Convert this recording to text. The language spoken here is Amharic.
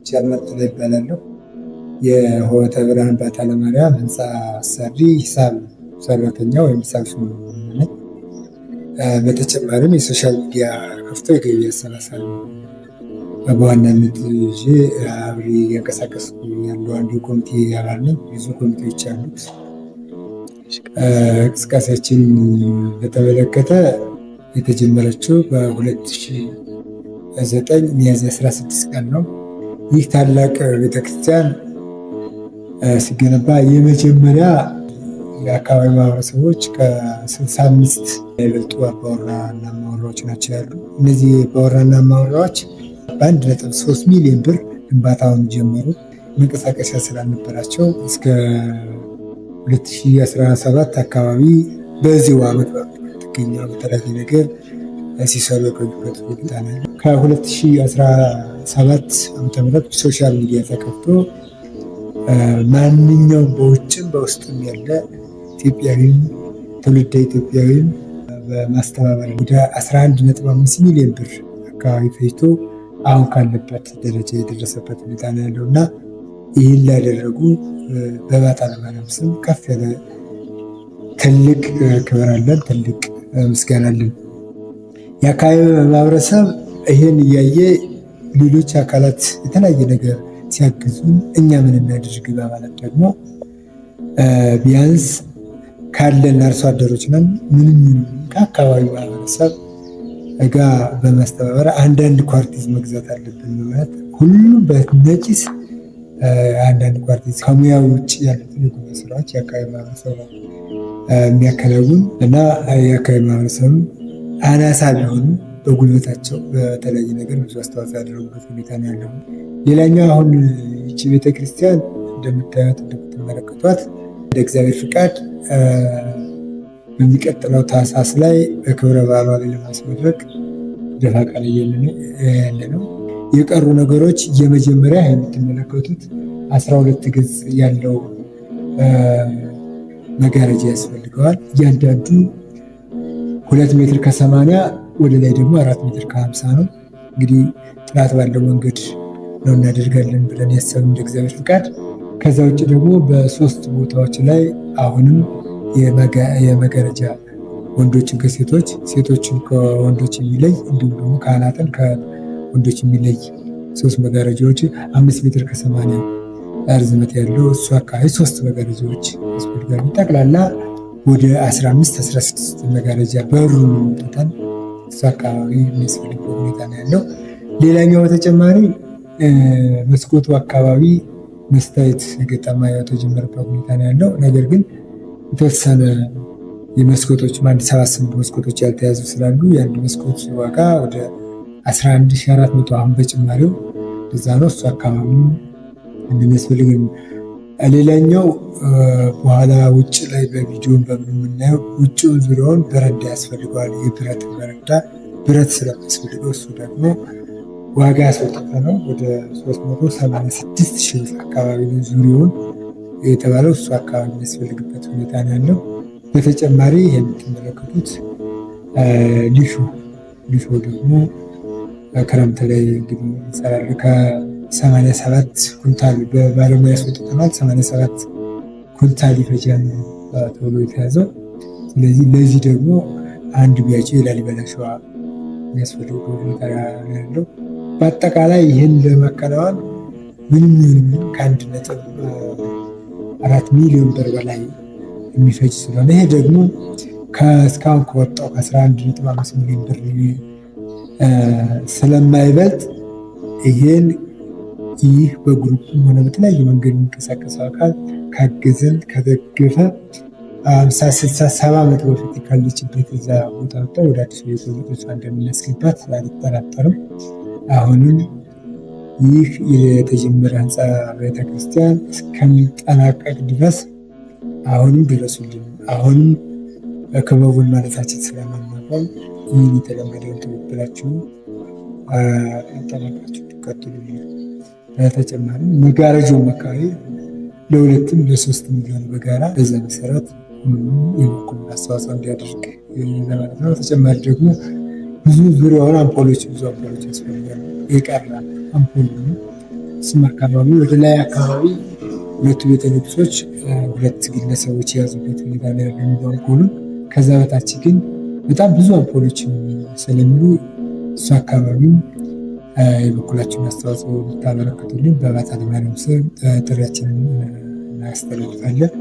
ቸርነት ላይ ይባላለሁ። የሆተ ብርሃን ባታ ለማርያም ህንፃ አሰሪ ሂሳብ ሰራተኛ ወይም ሂሳብ ሹም ነኝ። በተጨማሪም የሶሻል ሚዲያ ከፍቶ የገቢ አሰባሳቢ በዋናነት ይዤ አብሬ እያንቀሳቀስኩ ያለው አንዱ ኮሚቴ አባል ነኝ። ብዙ ኮሚቴዎች አሉት። እንቅስቃሴያችን በተመለከተ የተጀመረችው በ2009 ሚያዝያ 16 ቀን ነው። ይህ ታላቅ ቤተክርስቲያን ሲገነባ የመጀመሪያ የአካባቢ ማህበረሰቦች ከ65 የበልጡ አባወራ እና እማወራዎች ናቸው ያሉ። እነዚህ አባወራ እና እማወራዎች በ1.3 ሚሊዮን ብር ግንባታውን ጀመሩ። መንቀሳቀሻ ስላልነበራቸው እስከ 2017 አካባቢ በዚሁ ዓመት ትገኛው በተለያየ ነገር ሲሰሩ የቆዩበት ሁኔታ ነው። ከ2017 ዓ.ም ሶሻል ሚዲያ ተከፍቶ ማንኛውም በውጭም በውስጥም ያለ ኢትዮጵያዊም ትውልደ ኢትዮጵያዊም በማስተባበር ወደ 11.5 ሚሊዮን ብር አካባቢ ፈጅቶ አሁን ካለበት ደረጃ የደረሰበት ሁኔታ ነው ያለው እና ይህን ላደረጉ በባታ ለማርያም ስም ከፍ ያለ ትልቅ ክብር አለን፣ ትልቅ ምስጋና አለን። የአካባቢ ማህበረሰብ ይህን እያየ ሌሎች አካላት የተለያየ ነገር ሲያግዙን እኛ ምን እናድርግ በማለት ደግሞ ቢያንስ ካለን አርሶ አደሮች ነን ምንም ከአካባቢ ማህበረሰብ ጋር በማስተባበር አንዳንድ ኳርቲዝ መግዛት አለብን በማለት ሁሉም በነቂስ አንዳንድ ኳርቲዝ ከሙያው ውጭ ያሉትን የጉልበት ስራዎች የአካባቢ ማህበረሰብ የሚያከናውን እና የአካባቢ ማህበረሰብ አናሳ ቢሆኑ በጉልበታቸው በተለያየ ነገር ብዙ አስተዋጽኦ ያደረጉበት ሁኔታ ነው ያለው። ሌላኛው አሁን ይቺ ቤተክርስቲያን እንደምታዩት እንደምትመለከቷት እንደ እግዚአብሔር ፍቃድ በሚቀጥለው ታህሳስ ላይ በክብረ በዓሏ ላይ ለማስመረቅ ደፋ ቀና ያለ ነው። የቀሩ ነገሮች የመጀመሪያ የምትመለከቱት 12 ገጽ ያለው መጋረጃ ያስፈልገዋል። እያንዳንዱ 2 ሜትር ከ80 ወደ ላይ ደግሞ 4 ሜትር ከ50 ነው። እንግዲህ ጥራት ባለው መንገድ ነው እናደርጋለን ብለን ያሰብን እንደ እግዚአብሔር ፍቃድ። ከዛ ውጭ ደግሞ በ3 ቦታዎች ላይ አሁንም የመጋረጃ ወንዶችን ከሴቶች ሴቶችን ከወንዶች የሚለይ እንዲሁም ደግሞ ካህናትን ከወንዶች የሚለይ 3 መጋረጃዎች 5 ሜትር ከ80 ርዝመት ያለው እሱ አካባቢ 3 መጋረጃዎች ያስፈልጋሉ። ጠቅላላ ወደ 15-16 መጋረጃ በሩን ወጥተን እሱ አካባቢ የሚያስፈልገው ሁኔታ ነው ያለው። ሌላኛው በተጨማሪ መስኮቱ አካባቢ መስታየት የገጠማ የተጀመረበት ሁኔታ ነው ያለው። ነገር ግን የተወሰነ የመስኮቶች 78 መስኮቶች ያልተያዙ ስላሉ የአንድ መስኮት ዋጋ ወደ 11400 አሁን በጭማሪው እዛ ነው። እሱ አካባቢ እንደሚያስፈልግም ሌላኛው በኋላ ውጭ ላይ በቪዲዮን በምናየው ውጭውን ዙሪያውን በረንዳ ያስፈልገዋል። የብረት በረንዳ ብረት ስለሚያስፈልገው እሱ ደግሞ ዋጋ ያስወጣ ነው። ወደ 386,000 አካባቢ ዙሪያውን የተባለው እሱ አካባቢ የሚያስፈልግበት ሁኔታ ነው ያለው። በተጨማሪ የምትመለከቱት ሊሾ ደግሞ ክረምት ላይ እንግዲህ እንሰራለን። ከ87 ኩንታል በባለሙያ ያስወጥተናል። 87 ኩንታል ይፈጃል ተብሎ የተያዘው። ስለዚህ ለዚህ ደግሞ አንድ ቢያቸው የላሊበላ ሸዋ የሚያስፈልገው ሁኔታ ያለው። በአጠቃላይ ይህን ለማከናወን ምንም ከ1.4 ሚሊዮን ብር በላይ የሚፈጅ ስለሆነ ይሄ ደግሞ እስካሁን ከወጣው ከ11.5 ሚሊዮን ብር ስለማይበልጥ ይህ በግሩፕም ሆነ በተለያዩ መንገድ የሚንቀሳቀሰው አካል ካገዘን ከደገፈ 50-60-70 ዓመት በፊት ካለችበት እዛ ቦታ ወጥታ ወደ አዲስ ቤቶች እንደምናስገባት አልጠራጠርም። አሁንም ይህ የተጀመረ ህንፃ ቤተክርስቲያን እስከሚጠናቀቅ ድረስ አሁንም ድረሱልን። አሁንም ክበቡን ማለታችን ስለማናቆም ይህን የተለመደውን ትብብላችሁ አጠናቃችሁ ትቀጥሉልን። በተጨማሪም መጋረጃውም አካባቢ ለ2 ለ3 ሚሊዮን በጋራ በዛ መሰረት ሁሉም የበኩሉን አስተዋጽኦ እንዲያደርግ ለማለት ነው። በተጨማሪ ደግሞ ብዙ ዙሪያውን ብዙ አምፖሎች ያስፈልጋሉ። የቀረ አምፖል ስም አካባቢ ወደ ላይ አካባቢ ሁለቱ ቤተ ልብሶች ሁለት ግለሰቦች የያዙበት ሁኔታ ላይ ያለው አምፖሉ። ከዛ በታች ግን በጣም ብዙ አምፖሎች ስለሚሉ እሱ አካባቢ የበኩላችሁን አስተዋጽኦ ልታበረክቱልን በባታ ለማርያም ስም ጥሪያችንን እናስተላልፋለን።